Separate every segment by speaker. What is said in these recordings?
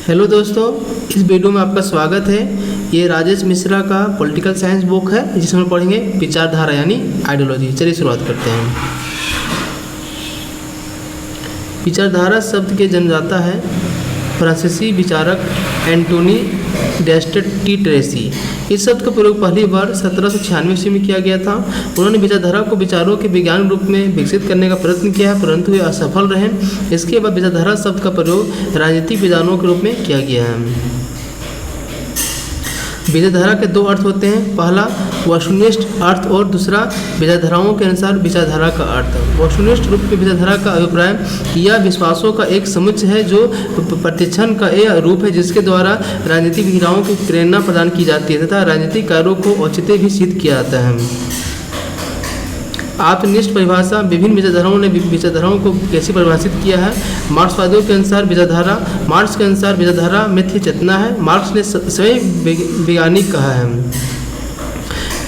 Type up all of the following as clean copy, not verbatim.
Speaker 1: Hello दोस्तों, इस video में आपका स्वागत है। ये राजेश मिश्रा का पॉलिटिकल साइंस बुक है जिसमें पढ़ेंगे विचारधारा यानी आइडियोलॉजी। चलिए शुरुआत करते हैं। विचारधारा शब्द के जन्मदाता है फ्रांसीसी विचारक एंटोनी डेस्टर्ट टी ट्रेसी। इस शब्द का प्रयोग पहली बार 1796 ईस्वी में किया गया था। उन्होंने विचारधारा को विचारों के विज्ञान रूप में विकसित करने का प्रयत्न किया है, परंतु वे असफल रहे। इसके बाद विचारधारा शब्द का प्रयोग राजनीतिक विधानों के रूप में किया गया है। विचारधारा के दो अर्थ होते हैं, पहला वस्तुनिष्ठ अर्थ और दूसरा विचारधाराओं के अनुसार विचारधारा का अर्थ। वस्तुनिष्ठ रूप में विचारधारा का अभिप्राय या विश्वासों का एक समुच्चय है जो प्रतिक्षण का एक रूप है जिसके द्वारा राजनीतिक क्रियाओं की प्रेरणा प्रदान की जाती है तथा राजनीतिक कार्यों को औचित्य भी सिद्ध किया जाता है। आत्मनिष्ठ परिभाषा विभिन्न विचारधाराओं ने विचारधाराओं को कैसे परिभाषित किया है। मार्क्सवादियों के अनुसार विचारधारा मार्क्स के अनुसार विचारधारा मिथ्या चेतना है। मार्क्स ने स्वयं वैज्ञानिक कहा है।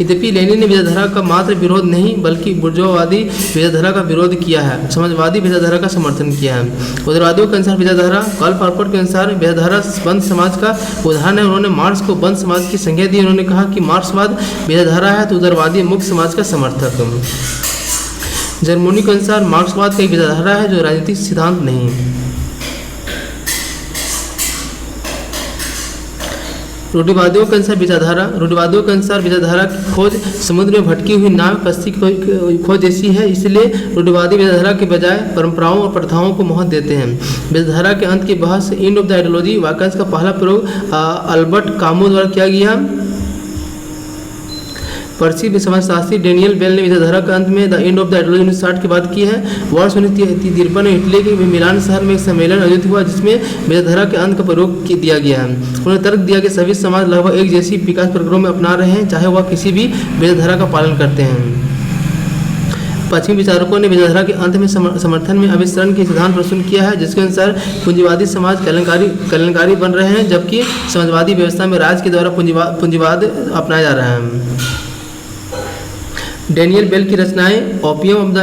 Speaker 1: यद्यपि लेनिन ने विचारधारा का मात्र विरोध नहीं बल्कि बुर्जुआवादी विचारधारा का विरोध किया है, समाजवादी विचारधारा का समर्थन किया है। उदारवादियों के अनुसार विचारधारा कार्ल पॉपर के अनुसार विचारधारा बंद समाज का उदाहरण है। उन्होंने मार्क्स को बंद समाज की संज्ञा दी। उन्होंने कहा कि मार्क्सवाद विचारधारा है तो उदारवादी मुक्त समाज का समर्थक। जर्मनी के अनुसार मार्क्सवाद का एक विचारधारा है जो राजनीतिक सिद्धांत नहीं। रूढ़िवादियों के अनुसार विचारधारा की खोज समुद्र में भटकी हुई नाव कश्ती की खोज जैसी है। इसलिए रूढ़िवादी विचारधारा के बजाय परंपराओं और प्रथाओं को महत्व देते हैं। विचारधारा के अंत की बहस एंड ऑफ द आइडियोलॉजी वाक्यांश का पहला प्रयोग अल्बर्ट कामू द्वारा किया गया। प्रसिद्ध समाजशास्त्री डेनियल बेल ने विचारधारा के अंत में the end of the ideology 1960 की बात की है। वर्ष 1953 में इटली के मिलान शहर में एक सम्मेलन आयोजित हुआ जिसमें विचारधारा के अंत का प्रयोग दिया गया है। उन्होंने तर्क दिया कि सभी समाज लगभग एक जैसी विकास प्रक्रिया में अपना रहे हैं, चाहे वह किसी भी विचारधारा का पालन करते हैं। पश्चिमी विचारकों ने विचारधारा के अंत में समर्थन में अभिसरण के सिद्धांत प्रस्तुत किया है जिसके अनुसार पूंजीवादी समाज कल्याणकारी बन रहे हैं जबकि समाजवादी व्यवस्था में राज्य के द्वारा पूंजीवाद अपनाया जा रहा है। डेनियल बेल की रचनाएं opium of the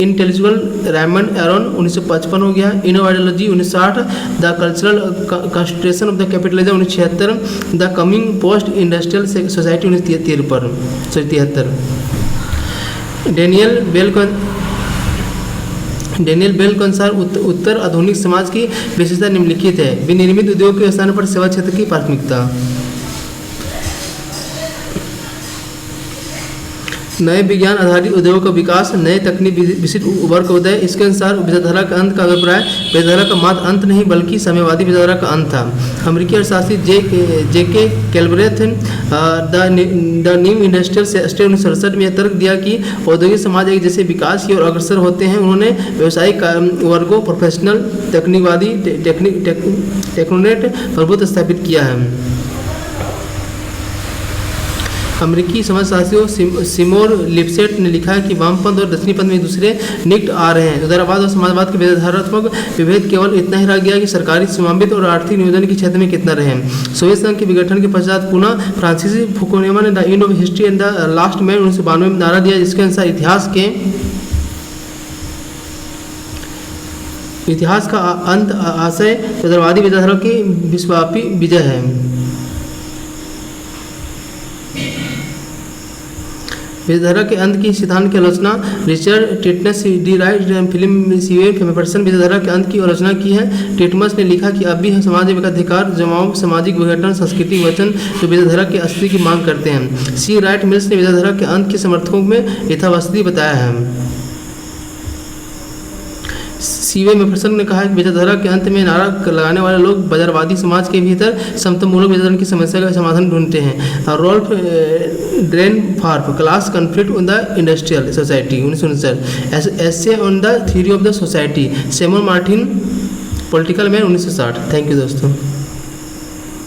Speaker 1: intellectual Raymond Aron 1955 हो गया, इनो ideology 1960, the cultural constitution of the capitalism 1976, the coming post industrial society 1973। Daniel Bell के अनुसार उत्तर आधुनिक समाज की विशेषता निम्नलिखित है। विनिर्मित उद्योग के स्थान पर सेवा क्षेत्र की प्राथमिकता। नए विज्ञान आधारित उद्योगों का विकास, नए तकनीक विशिष्ट उभर का उदय। इसके अनुसार विचारधारा का अंत का अभिप्राय विचारधारा का मात्र अंत नहीं बल्कि साम्यवादी विचारधारा का अंत था। अमेरिकी अर्थशास्त्री J K. Galbraith the new industrial state 1967 में यह तर्क दिया कि औद्योगिक समाज एक जैसे विकास की ओर अग्रसर होते हैं। उन्होंने व्यावसायिक वर्गों, प्रोफेशनल, तकनीकवादी, टेक्नोक्रेट प्रभुत्व स्थापित किया है। अमेरिकी समाजशास्त्रियों सिमोर लिप्सेट ने लिखा है कि वामपंथ और दक्षिणीपंथ में दूसरे निकट आ रहे हैं। उदारवाद और समाजवाद के विचारधारात्मक विभेद केवल इतना ही रह गया कि सरकारी सीमांबित और आर्थिक नियोजन के क्षेत्र में कितना रहे। सोवियत संघ के विघटन के पश्चात पुनः फ्रांसीसी फुकुयामा ने the end of history and the last man 1992 में नारा दिया जिसके अनुसार इतिहास का अंत आशय उदारवादी विचारधारा की विश्वव्यापी विजय है। विचारधारा के अंत की सिद्धांत की आलोचना रिचर्ड टिटमस डी राइट फिल्म मेपर्सन विचारधारा के अंत की आलोचना की है। टिटमस ने लिखा कि अब भी हम समाज में अधिकार जमाओं, सामाजिक विघटन, सांस्कृतिक वचन जो विचारधारा के अस्तित्व की मांग करते हैं। सी राइट मिल्स ने विचारधारा के अंत के समर्थकों में यथावस्थिति बताया है। सीवे मेफरसन ने कहा कि विचारधारा के अंत में नारा लगाने वाले लोग बाजारवादी समाज के भीतर समतामूलक विचारण की समस्या का समाधान ढूंढते हैं। Rolf Dahrendorf class conflict on the industrial society 1969, essay on the theory of the society, Samuel Martin political man 1960। Thank you दोस्तों।